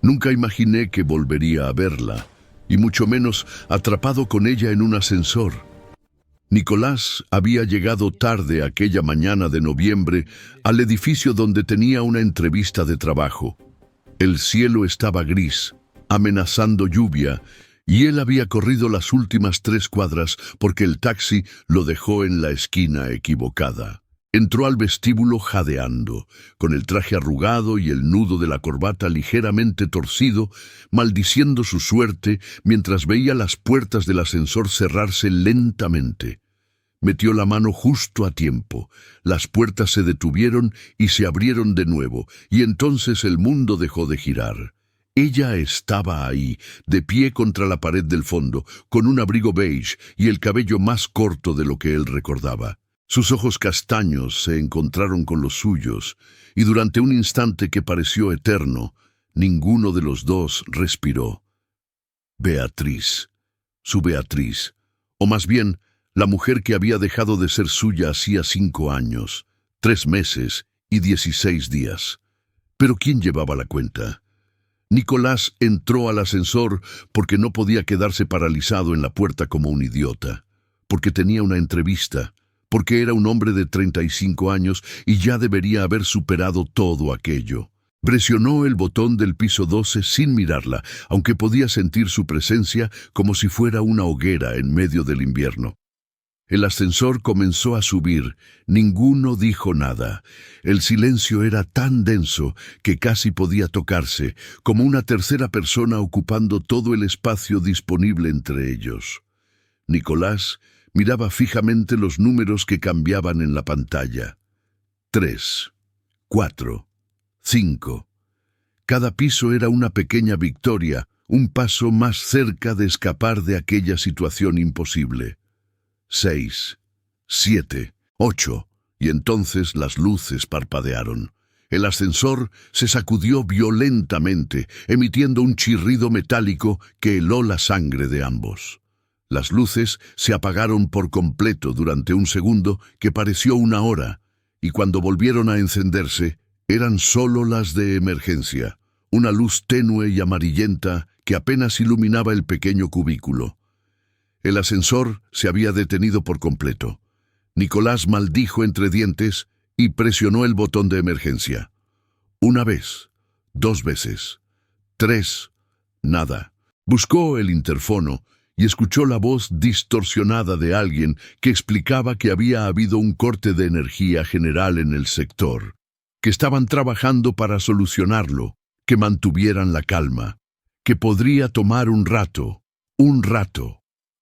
Nunca imaginé que volvería a verla, y mucho menos atrapado con ella en un ascensor. Nicolás había llegado tarde aquella mañana de noviembre al edificio donde tenía una entrevista de trabajo. El cielo estaba gris, amenazando lluvia, y él había corrido las últimas 3 cuadras porque el taxi lo dejó en la esquina equivocada. Entró al vestíbulo jadeando, con el traje arrugado y el nudo de la corbata ligeramente torcido, maldiciendo su suerte mientras veía las puertas del ascensor cerrarse lentamente. Metió la mano justo a tiempo. Las puertas se detuvieron y se abrieron de nuevo, y entonces el mundo dejó de girar. Ella estaba ahí, de pie contra la pared del fondo, con un abrigo beige y el cabello más corto de lo que él recordaba. Sus ojos castaños se encontraron con los suyos, y durante un instante que pareció eterno, ninguno de los dos respiró. Beatriz, su Beatriz, o más bien, la mujer que había dejado de ser suya hacía 5 años, 3 meses y 16 días. ¿Pero quién llevaba la cuenta? Nicolás entró al ascensor porque no podía quedarse paralizado en la puerta como un idiota, porque tenía una entrevista, porque era un hombre de 35 años y ya debería haber superado todo aquello. Presionó el botón del piso 12 sin mirarla, aunque podía sentir su presencia como si fuera una hoguera en medio del invierno. El ascensor comenzó a subir. Ninguno dijo nada. El silencio era tan denso que casi podía tocarse, como una tercera persona ocupando todo el espacio disponible entre ellos. Nicolás miraba fijamente los números que cambiaban en la pantalla. 3, 4, 5. Cada piso era una pequeña victoria, un paso más cerca de escapar de aquella situación imposible. 6, 7, 8, y entonces las luces parpadearon. El ascensor se sacudió violentamente, emitiendo un chirrido metálico que heló la sangre de ambos. Las luces se apagaron por completo durante un segundo que pareció una hora, y cuando volvieron a encenderse, eran solo las de emergencia, una luz tenue y amarillenta que apenas iluminaba el pequeño cubículo. El ascensor se había detenido por completo. Nicolás maldijo entre dientes y presionó el botón de emergencia. 1 vez, 2 veces, 3, nada. Buscó el interfono y escuchó la voz distorsionada de alguien que explicaba que había habido un corte de energía general en el sector, que estaban trabajando para solucionarlo, que mantuvieran la calma, que podría tomar un rato.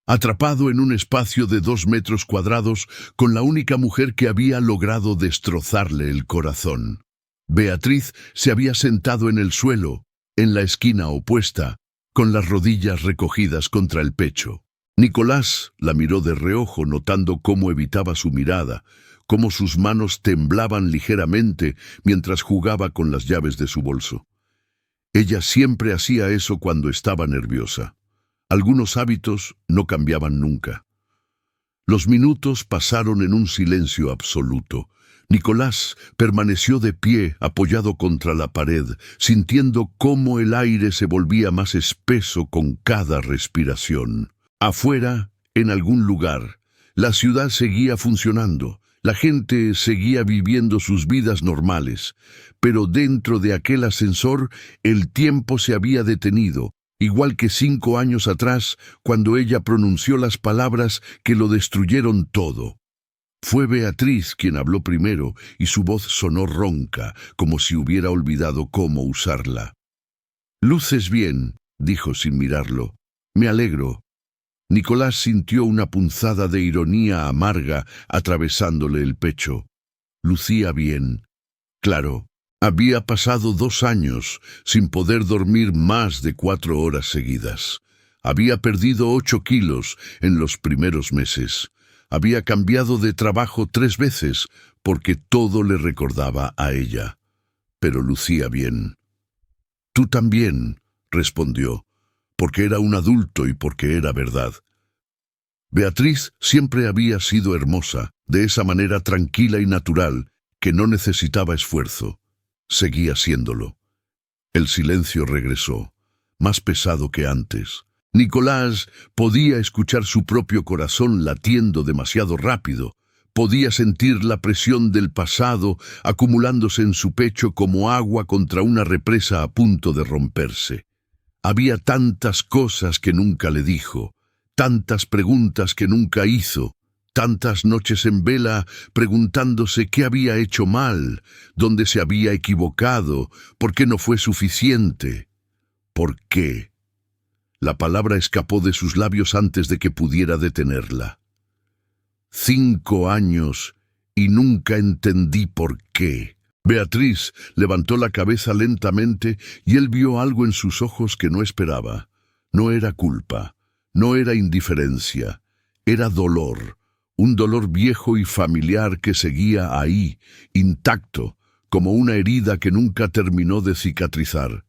Atrapado en un espacio de 2 metros cuadrados con la única mujer que había logrado destrozarle el corazón. Beatriz se había sentado en el suelo, en la esquina opuesta, con las rodillas recogidas contra el pecho. Nicolás la miró de reojo, notando cómo evitaba su mirada, cómo sus manos temblaban ligeramente mientras jugaba con las llaves de su bolso. Ella siempre hacía eso cuando estaba nerviosa. Algunos hábitos no cambiaban nunca. Los minutos pasaron en un silencio absoluto. Nicolás permaneció de pie, apoyado contra la pared, sintiendo cómo el aire se volvía más espeso con cada respiración. Afuera, en algún lugar, la ciudad seguía funcionando. La gente seguía viviendo sus vidas normales, pero dentro de aquel ascensor el tiempo se había detenido, igual que 5 años atrás, cuando ella pronunció las palabras que lo destruyeron todo. Fue Beatriz quien habló primero, y su voz sonó ronca, como si hubiera olvidado cómo usarla. «Luces bien», dijo sin mirarlo. «Me alegro». Nicolás sintió una punzada de ironía amarga atravesándole el pecho. Lucía bien. Claro. Había pasado 2 años sin poder dormir más de 4 horas seguidas. Había perdido 8 kilos en los primeros meses. Había cambiado de trabajo 3 veces porque todo le recordaba a ella. Pero lucía bien. «Tú también», respondió, porque era un adulto y porque era verdad. Beatriz siempre había sido hermosa, de esa manera tranquila y natural que no necesitaba esfuerzo. Seguía siéndolo. El silencio regresó, más pesado que antes. Nicolás podía escuchar su propio corazón latiendo demasiado rápido. Podía sentir la presión del pasado acumulándose en su pecho como agua contra una represa a punto de romperse. Había tantas cosas que nunca le dijo, tantas preguntas que nunca hizo, tantas noches en vela preguntándose qué había hecho mal, dónde se había equivocado, por qué no fue suficiente. ¿Por qué? La palabra escapó de sus labios antes de que pudiera detenerla. 5 años y nunca entendí por qué. Beatriz levantó la cabeza lentamente y él vio algo en sus ojos que no esperaba. No era culpa, no era indiferencia, era dolor, un dolor viejo y familiar que seguía ahí, intacto, como una herida que nunca terminó de cicatrizar.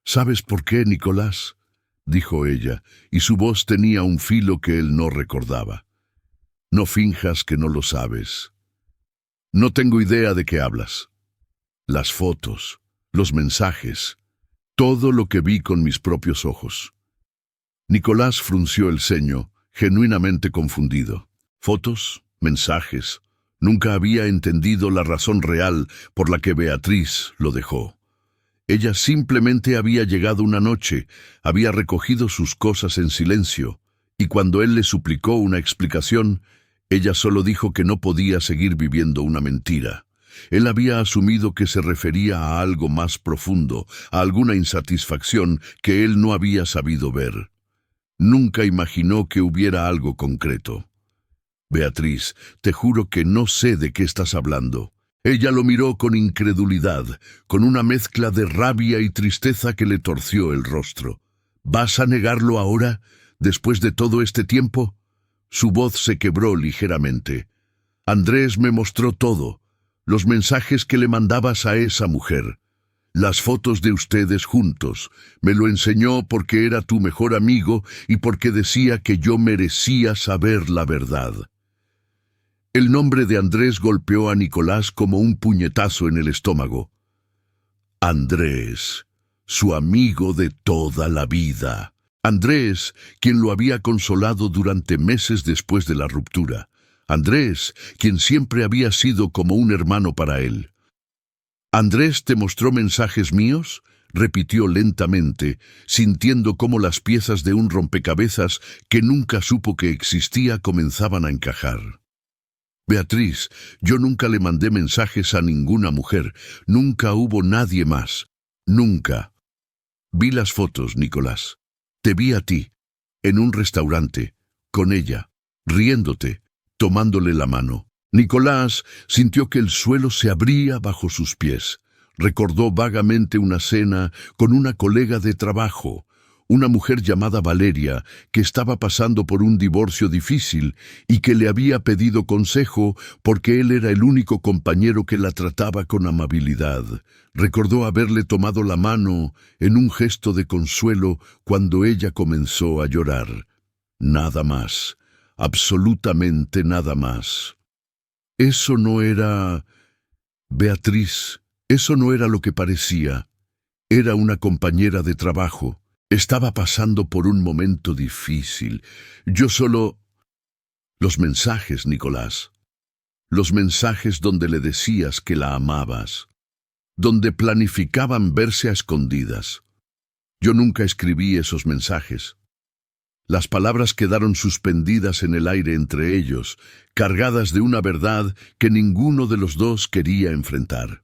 ¿Sabes por qué, Nicolás?, dijo ella, y su voz tenía un filo que él no recordaba. No finjas que no lo sabes. No tengo idea de qué hablas. Las fotos, los mensajes, todo lo que vi con mis propios ojos. Nicolás frunció el ceño, genuinamente confundido. Fotos, mensajes. Nunca había entendido la razón real por la que Beatriz lo dejó. Ella simplemente había llegado una noche, había recogido sus cosas en silencio, y cuando él le suplicó una explicación, ella solo dijo que no podía seguir viviendo una mentira. Él había asumido que se refería a algo más profundo, a alguna insatisfacción que él no había sabido ver. Nunca imaginó que hubiera algo concreto. Beatriz, te juro que no sé de qué estás hablando. Ella lo miró con incredulidad, con una mezcla de rabia y tristeza que le torció el rostro. ¿Vas a negarlo ahora, después de todo este tiempo? Su voz se quebró ligeramente. Andrés me mostró todo, los mensajes que le mandabas a esa mujer, las fotos de ustedes juntos. Me lo enseñó porque era tu mejor amigo y porque decía que yo merecía saber la verdad. El nombre de Andrés golpeó a Nicolás como un puñetazo en el estómago. Andrés, su amigo de toda la vida. Andrés, quien lo había consolado durante meses después de la ruptura. Andrés, quien siempre había sido como un hermano para él. ¿Andrés te mostró mensajes míos?, repitió lentamente, sintiendo cómo las piezas de un rompecabezas que nunca supo que existía comenzaban a encajar. Beatriz, yo nunca le mandé mensajes a ninguna mujer, nunca hubo nadie más, nunca. Vi las fotos, Nicolás. Te vi a ti, en un restaurante, con ella, riéndote, tomándole la mano. Nicolás sintió que el suelo se abría bajo sus pies. Recordó vagamente una cena con una colega de trabajo, una mujer llamada Valeria, que estaba pasando por un divorcio difícil y que le había pedido consejo porque él era el único compañero que la trataba con amabilidad. Recordó haberle tomado la mano en un gesto de consuelo cuando ella comenzó a llorar. Nada más, absolutamente nada más. Eso no era... Beatriz, eso no era lo que parecía. Era una compañera de trabajo. Estaba pasando por un momento difícil. Yo solo... Los mensajes, Nicolás. Los mensajes donde le decías que la amabas. Donde planificaban verse a escondidas. Yo nunca escribí esos mensajes. Las palabras quedaron suspendidas en el aire entre ellos, cargadas de una verdad que ninguno de los dos quería enfrentar.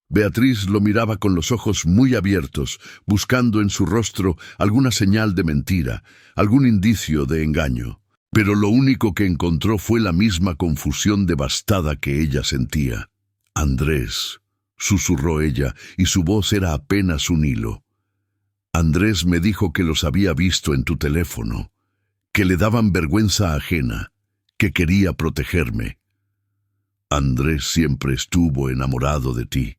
Beatriz lo miraba con los ojos muy abiertos, buscando en su rostro alguna señal de mentira, algún indicio de engaño. Pero lo único que encontró fue la misma confusión devastada que ella sentía. Andrés, susurró ella, y su voz era apenas un hilo. Andrés me dijo que los había visto en tu teléfono, que le daban vergüenza ajena, que quería protegerme. Andrés siempre estuvo enamorado de ti.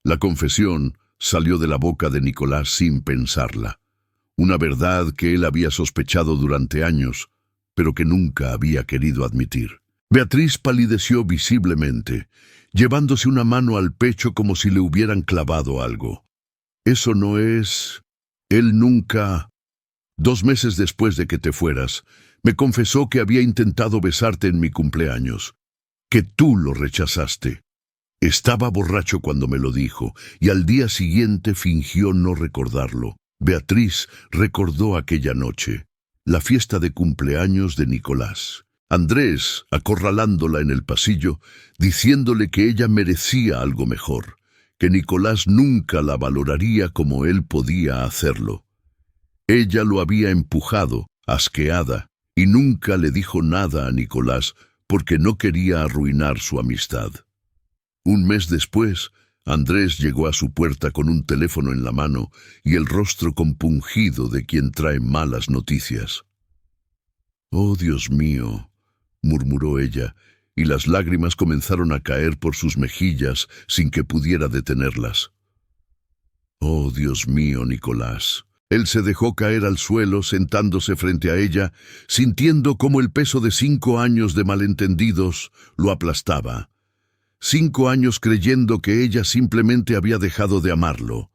La confesión salió de la boca de Nicolás sin pensarla. Una verdad que él había sospechado durante años, pero que nunca había querido admitir. Beatriz palideció visiblemente, llevándose una mano al pecho como si le hubieran clavado algo. Eso no es... Él nunca... 2 meses después de que te fueras, me confesó que había intentado besarte en mi cumpleaños, que tú lo rechazaste. Estaba borracho cuando me lo dijo, y al día siguiente fingió no recordarlo. Beatriz recordó aquella noche, la fiesta de cumpleaños de Nicolás. Andrés, acorralándola en el pasillo, diciéndole que ella merecía algo mejor, que Nicolás nunca la valoraría como él podía hacerlo. Ella lo había empujado, asqueada, y nunca le dijo nada a Nicolás porque no quería arruinar su amistad. Un mes después, Andrés llegó a su puerta con un teléfono en la mano y el rostro compungido de quien trae malas noticias. «Oh, Dios mío», murmuró ella, y las lágrimas comenzaron a caer por sus mejillas sin que pudiera detenerlas. «Oh, Dios mío, Nicolás». Él se dejó caer al suelo, sentándose frente a ella, sintiendo cómo el peso de 5 años de malentendidos lo aplastaba. 5 años creyendo que ella simplemente había dejado de amarlo.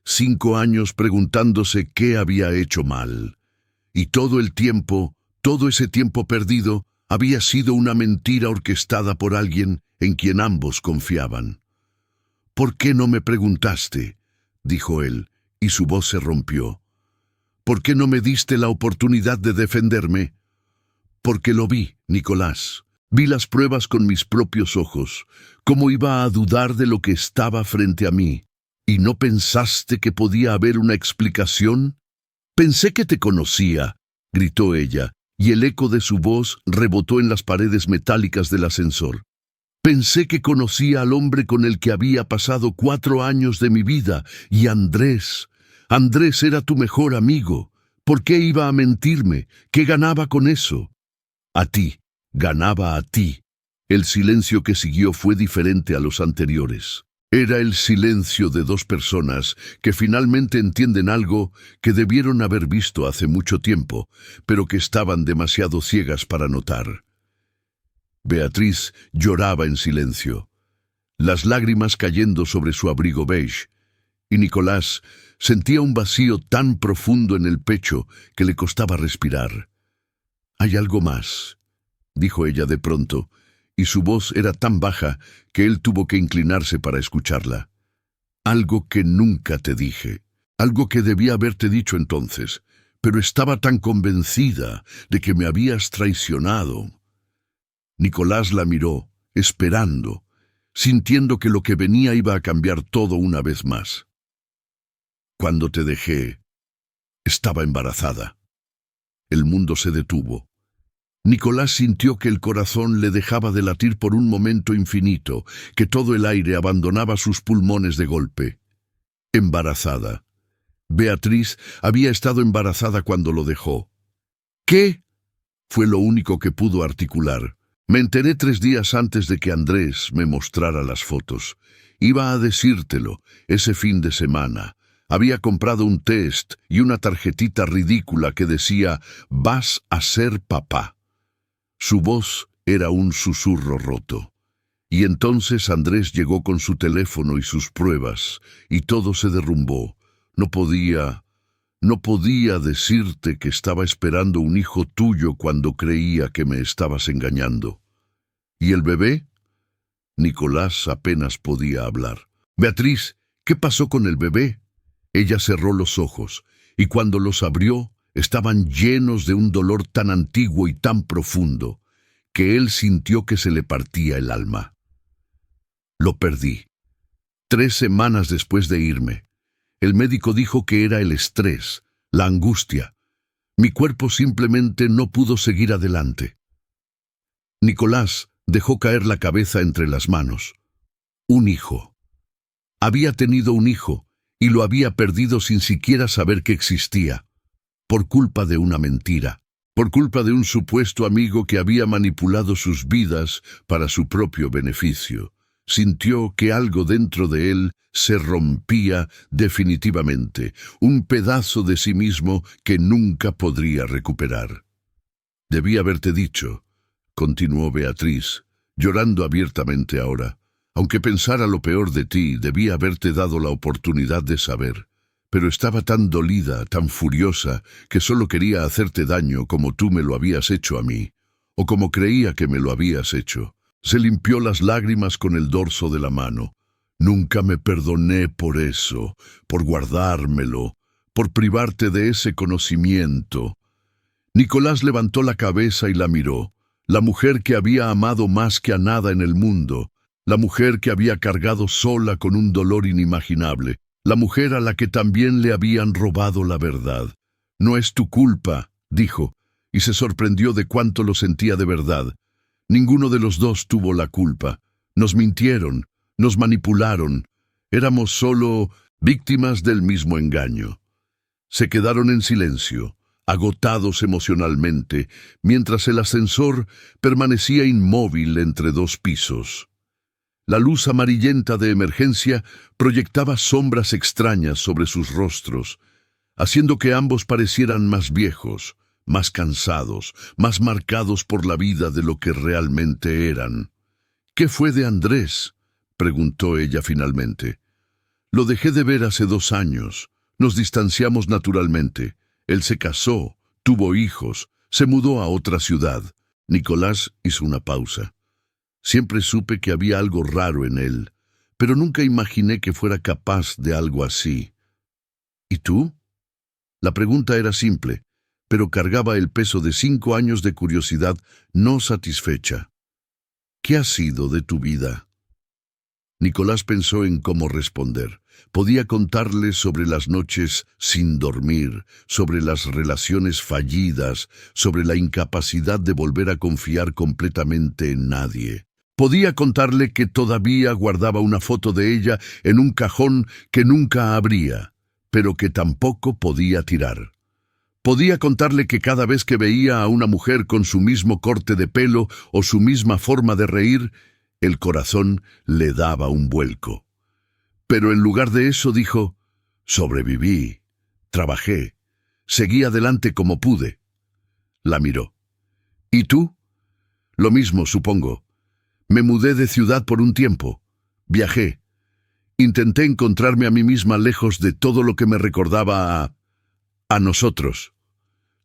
5 años preguntándose qué había hecho mal. Y todo el tiempo, todo ese tiempo perdido, había sido una mentira orquestada por alguien en quien ambos confiaban. «¿Por qué no me preguntaste?», dijo él, y su voz se rompió. «¿Por qué no me diste la oportunidad de defenderme?» «Porque lo vi, Nicolás. Vi las pruebas con mis propios ojos. ¿Cómo iba a dudar de lo que estaba frente a mí? ¿Y no pensaste que podía haber una explicación?» «Pensé que te conocía», gritó ella, y el eco de su voz rebotó en las paredes metálicas del ascensor. «Pensé que conocía al hombre con el que había pasado 4 años de mi vida, y Andrés era tu mejor amigo. ¿Por qué iba a mentirme? ¿Qué ganaba con eso?» «A ti, ganaba a ti». El silencio que siguió fue diferente a los anteriores. Era el silencio de 2 personas que finalmente entienden algo que debieron haber visto hace mucho tiempo, pero que estaban demasiado ciegas para notar. Beatriz lloraba en silencio, las lágrimas cayendo sobre su abrigo beige, y Nicolás sentía un vacío tan profundo en el pecho que le costaba respirar. «Hay algo más», dijo ella de pronto, y su voz era tan baja que él tuvo que inclinarse para escucharla. «Algo que nunca te dije, algo que debía haberte dicho entonces, pero estaba tan convencida de que me habías traicionado». Nicolás la miró, esperando, sintiendo que lo que venía iba a cambiar todo una vez más. «Cuando te dejé, estaba embarazada». El mundo se detuvo. Nicolás sintió que el corazón le dejaba de latir por un momento infinito, que todo el aire abandonaba sus pulmones de golpe. Embarazada. Beatriz había estado embarazada cuando lo dejó. «¿Qué?», fue lo único que pudo articular. «Me enteré 3 días antes de que Andrés me mostrara las fotos. Iba a decírtelo ese fin de semana. Había comprado un test y una tarjetita ridícula que decía «Vas a ser papá». Su voz era un susurro roto. Y entonces Andrés llegó con su teléfono y sus pruebas, y todo se derrumbó. No podía decirte que estaba esperando un hijo tuyo cuando creía que me estabas engañando. ¿Y el bebé? Nicolás apenas podía hablar. «Beatriz, ¿qué pasó con el bebé?» Ella cerró los ojos, y cuando los abrió, estaban llenos de un dolor tan antiguo y tan profundo, que él sintió que se le partía el alma. «Lo perdí. 3 semanas después de irme. El médico dijo que era el estrés, la angustia. Mi cuerpo simplemente no pudo seguir adelante». Nicolás dejó caer la cabeza entre las manos. Un hijo. Había tenido un hijo, y lo había perdido sin siquiera saber que existía, por culpa de una mentira, por culpa de un supuesto amigo que había manipulado sus vidas para su propio beneficio. Sintió que algo dentro de él se rompía definitivamente, un pedazo de sí mismo que nunca podría recuperar. «Debí haberte dicho», continuó Beatriz, llorando abiertamente ahora. «Aunque pensara lo peor de ti, debí haberte dado la oportunidad de saber. pero estaba tan dolida, tan furiosa, que solo quería hacerte daño como tú me lo habías hecho a mí, o como creía que me lo habías hecho. Se limpió las lágrimas con el dorso de la mano. Nunca me perdoné por eso, por guardármelo, por privarte de ese conocimiento. Nicolás levantó la cabeza y la miró. La mujer que había amado más que a nada en el mundo, la mujer que había cargado sola con un dolor inimaginable, la mujer a la que también le habían robado la verdad. «No es tu culpa», dijo, y se sorprendió de cuánto lo sentía de verdad. Ninguno de los dos tuvo la culpa. Nos mintieron, nos manipularon. Éramos solo víctimas del mismo engaño. Se quedaron en silencio, agotados emocionalmente, mientras el ascensor permanecía inmóvil entre dos pisos. La luz amarillenta de emergencia proyectaba sombras extrañas sobre sus rostros, haciendo que ambos parecieran más viejos, más cansados, más marcados por la vida de lo que realmente eran. «¿Qué fue de Andrés?», preguntó ella finalmente. «Lo dejé de ver hace 2 años. Nos distanciamos naturalmente. Él se casó, tuvo hijos, se mudó a otra ciudad». Nicolás hizo una pausa. «Siempre supe que había algo raro en él, pero nunca imaginé que fuera capaz de algo así». «¿Y tú?». La pregunta era simple, pero cargaba el peso de 5 años de curiosidad no satisfecha. «¿Qué ha sido de tu vida?». Nicolás pensó en cómo responder. Podía contarle sobre las noches sin dormir, sobre las relaciones fallidas, sobre la incapacidad de volver a confiar completamente en nadie. Podía contarle que todavía guardaba una foto de ella en un cajón que nunca abría, pero que tampoco podía tirar. Podía contarle que cada vez que veía a una mujer con su mismo corte de pelo o su misma forma de reír, el corazón le daba un vuelco. Pero en lugar de eso dijo: «Sobreviví, trabajé, seguí adelante como pude». La miró. «¿Y tú?». «Lo mismo, supongo. Me mudé de ciudad por un tiempo. Viajé. Intenté encontrarme a mí misma lejos de todo lo que me recordaba a nosotros».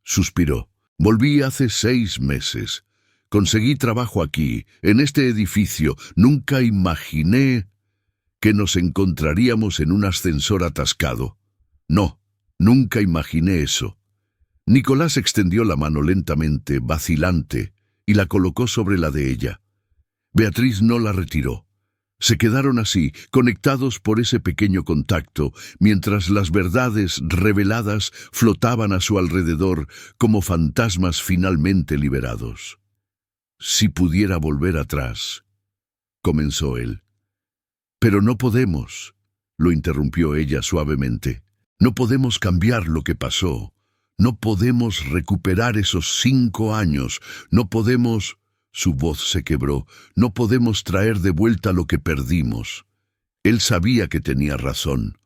Suspiró. «Volví hace 6 meses. Conseguí trabajo aquí, en este edificio. Nunca imaginé que nos encontraríamos en un ascensor atascado. No, nunca imaginé eso». Nicolás extendió la mano lentamente, vacilante, y la colocó sobre la de ella. Beatriz no la retiró. Se quedaron así, conectados por ese pequeño contacto, mientras las verdades reveladas flotaban a su alrededor como fantasmas finalmente liberados. «Si pudiera volver atrás», comenzó él. «Pero no podemos», lo interrumpió ella suavemente. «No podemos cambiar lo que pasó. No podemos recuperar esos 5 años. No podemos...». Su voz se quebró. «No podemos traer de vuelta lo que perdimos». Él sabía que tenía razón.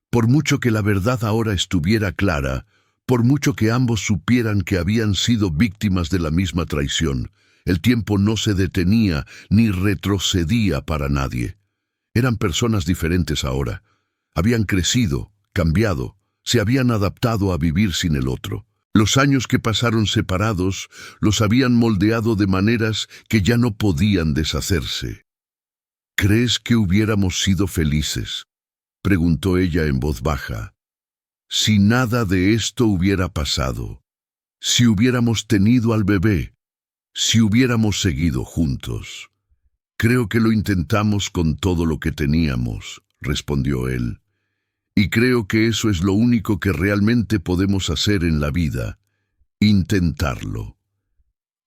Por mucho que la verdad ahora estuviera clara, por mucho que ambos supieran que habían sido víctimas de la misma traición, el tiempo no se detenía ni retrocedía para nadie. Eran personas diferentes ahora. Habían crecido, cambiado, se habían adaptado a vivir sin el otro. Los años que pasaron separados los habían moldeado de maneras que ya no podían deshacerse. «¿Crees que hubiéramos sido felices?», preguntó ella en voz baja. «Si nada de esto hubiera pasado, si hubiéramos tenido al bebé, si hubiéramos seguido juntos». «Creo que lo intentamos con todo lo que teníamos», respondió él. «Y creo que eso es lo único que realmente podemos hacer en la vida, intentarlo».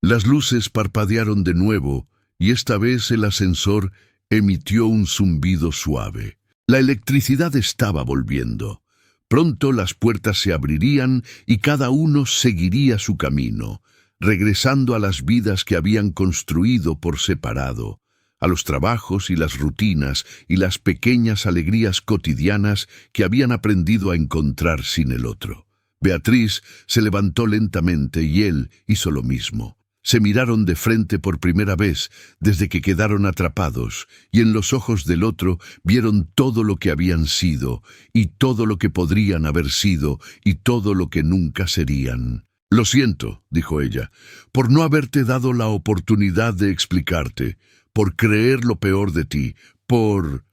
Las luces parpadearon de nuevo y esta vez el ascensor emitió un zumbido suave. La electricidad estaba volviendo. Pronto las puertas se abrirían y cada uno seguiría su camino, regresando a las vidas que habían construido por separado, a los trabajos y las rutinas y las pequeñas alegrías cotidianas que habían aprendido a encontrar sin el otro. Beatriz se levantó lentamente y él hizo lo mismo. Se miraron de frente por primera vez desde que quedaron atrapados, y en los ojos del otro vieron todo lo que habían sido, y todo lo que podrían haber sido, y todo lo que nunca serían. «Lo siento», dijo ella, «por no haberte dado la oportunidad de explicarte, por creer lo peor de ti, por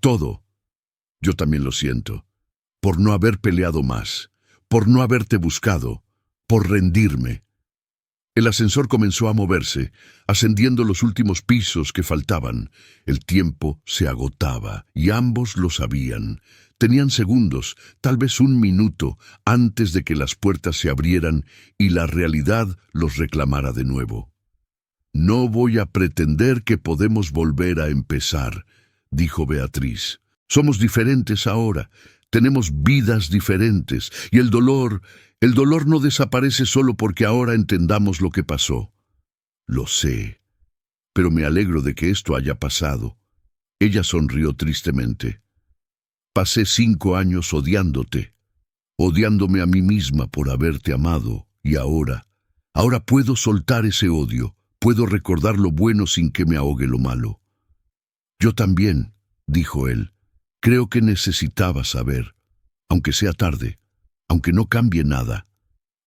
todo. Yo también lo siento, por no haber peleado más, por no haberte buscado, por rendirme». El ascensor comenzó a moverse, ascendiendo los últimos pisos que faltaban. El tiempo se agotaba, y ambos lo sabían. Tenían segundos, tal vez un minuto, antes de que las puertas se abrieran y la realidad los reclamara de nuevo. «No voy a pretender que podemos volver a empezar», dijo Beatriz. «Somos diferentes ahora, tenemos vidas diferentes, y el dolor no desaparece solo porque ahora entendamos lo que pasó». «Lo sé, pero me alegro de que esto haya pasado». Ella sonrió tristemente. «Pasé 5 años odiándote, odiándome a mí misma por haberte amado, y ahora puedo soltar ese odio, puedo recordar lo bueno sin que me ahogue lo malo». «Yo también», dijo él. «Creo que necesitaba saber, aunque sea tarde, aunque no cambie nada.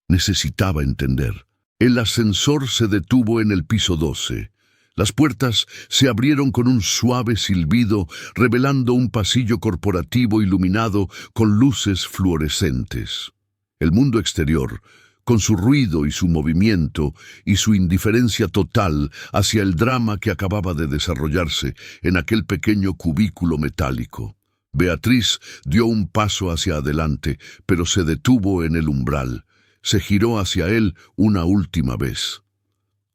Necesitaba entender». El ascensor se detuvo en el piso 12. Las puertas se abrieron con un suave silbido, revelando un pasillo corporativo iluminado con luces fluorescentes. El mundo exterior, con su ruido y su movimiento y su indiferencia total hacia el drama que acababa de desarrollarse en aquel pequeño cubículo metálico. Beatriz dio un paso hacia adelante, pero se detuvo en el umbral. Se giró hacia él una última vez.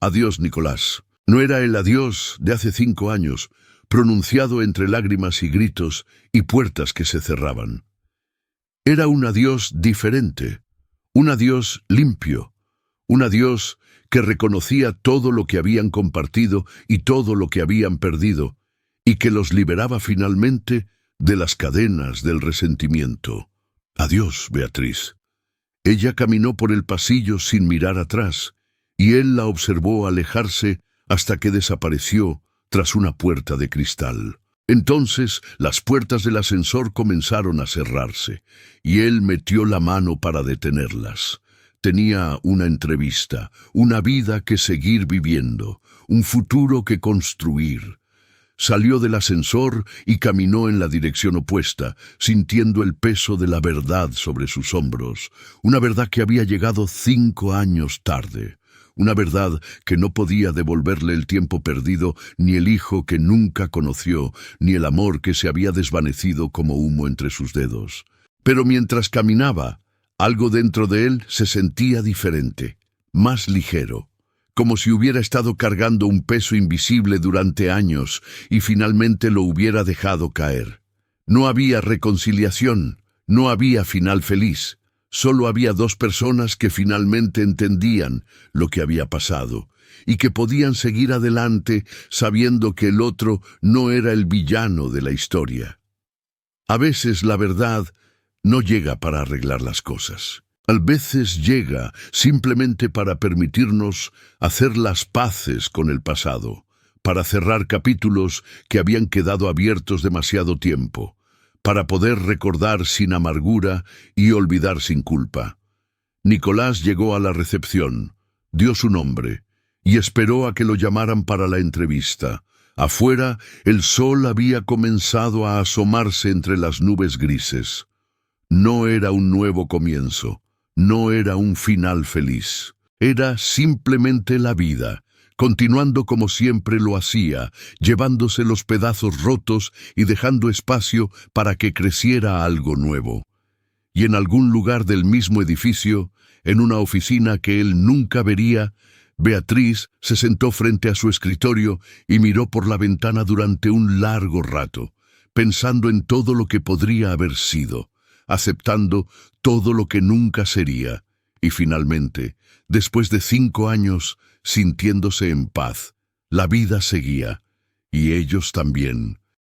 «Adiós, Nicolás». No era el adiós de hace 5 años, pronunciado entre lágrimas y gritos y puertas que se cerraban. Era un adiós diferente, un adiós limpio, un adiós que reconocía todo lo que habían compartido y todo lo que habían perdido, y que los liberaba finalmente de las cadenas del resentimiento. «Adiós, Beatriz». Ella caminó por el pasillo sin mirar atrás, y él la observó alejarse hasta que desapareció tras una puerta de cristal. Entonces las puertas del ascensor comenzaron a cerrarse, y él metió la mano para detenerlas. Tenía una entrevista, una vida que seguir viviendo, un futuro que construir. Salió del ascensor y caminó en la dirección opuesta, sintiendo el peso de la verdad sobre sus hombros, una verdad que había llegado 5 años tarde, una verdad que no podía devolverle el tiempo perdido, ni el hijo que nunca conoció, ni el amor que se había desvanecido como humo entre sus dedos. Pero mientras caminaba, algo dentro de él se sentía diferente, más ligero, como si hubiera estado cargando un peso invisible durante años y finalmente lo hubiera dejado caer. No había reconciliación, no había final feliz. Solo había 2 personas que finalmente entendían lo que había pasado y que podían seguir adelante sabiendo que el otro no era el villano de la historia. A veces la verdad no llega para arreglar las cosas. A veces llega simplemente para permitirnos hacer las paces con el pasado, para cerrar capítulos que habían quedado abiertos demasiado tiempo, para poder recordar sin amargura y olvidar sin culpa. Nicolás llegó a la recepción, dio su nombre y esperó a que lo llamaran para la entrevista. Afuera, el sol había comenzado a asomarse entre las nubes grises. No era un nuevo comienzo. No era un final feliz, era simplemente la vida, continuando como siempre lo hacía, llevándose los pedazos rotos y dejando espacio para que creciera algo nuevo. Y en algún lugar del mismo edificio, en una oficina que él nunca vería, Beatriz se sentó frente a su escritorio y miró por la ventana durante un largo rato, pensando en todo lo que podría haber sido, aceptando todo lo que nunca sería, y finalmente, después de 5 años, sintiéndose en paz, la vida seguía, y ellos también,